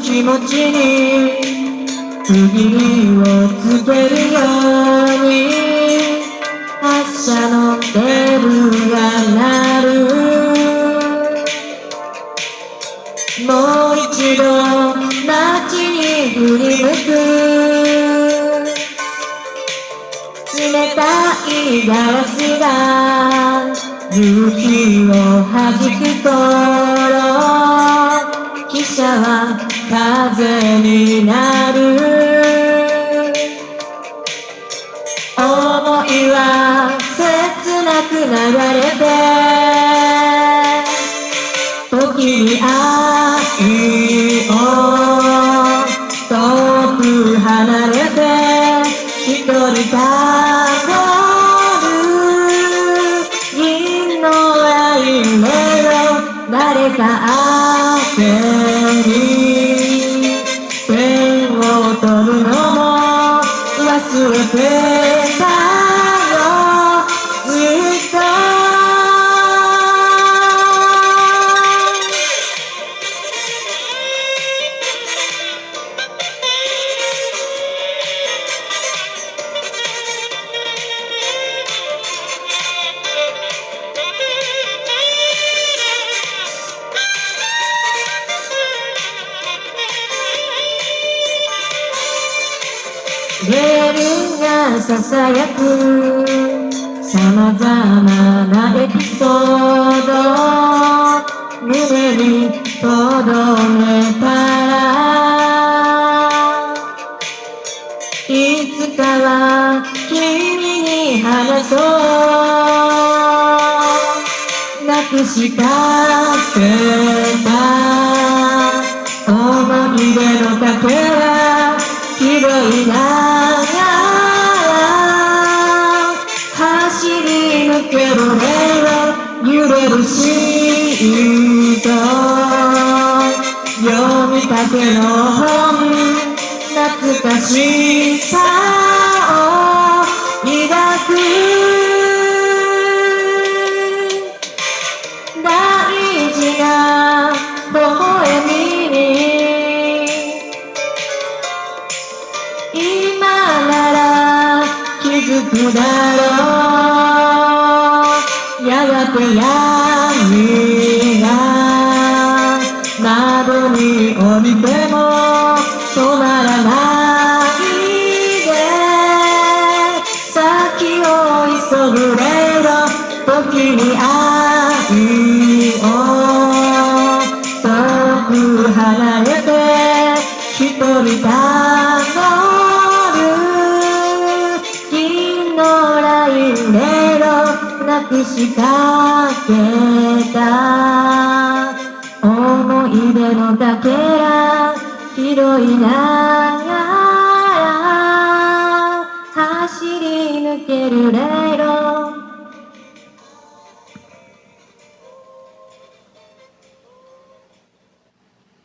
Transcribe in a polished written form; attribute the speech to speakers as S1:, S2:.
S1: 気持ちに区切りをつけるように発車のベルが鳴る。もう一度街に振り向く。冷たいガラスが夕日をはじく頃、汽車は風になる。想いは切なく流れて、時に愛を遠く離れて、ひとりたどる銀のラインの誰かあてに、ペンを取るのも忘れてたよずっと。レールがささやくさまざまなエピソード、胸にとどめたら、いつかは君に話そう、なくしかけた思い出のかけら、拾いながら走りぬける揺れるシート、読みかけの本、懐かしさを抱く。大事なほほえみに、今なら気づくだろう。やがて闇が窓に降りても止まらないで、先を急ぐレール、時に愛を遠く離れて、一人たどる銀のラインレロなくしかけた思い出のかけら、拾いながら走り抜けるレーロ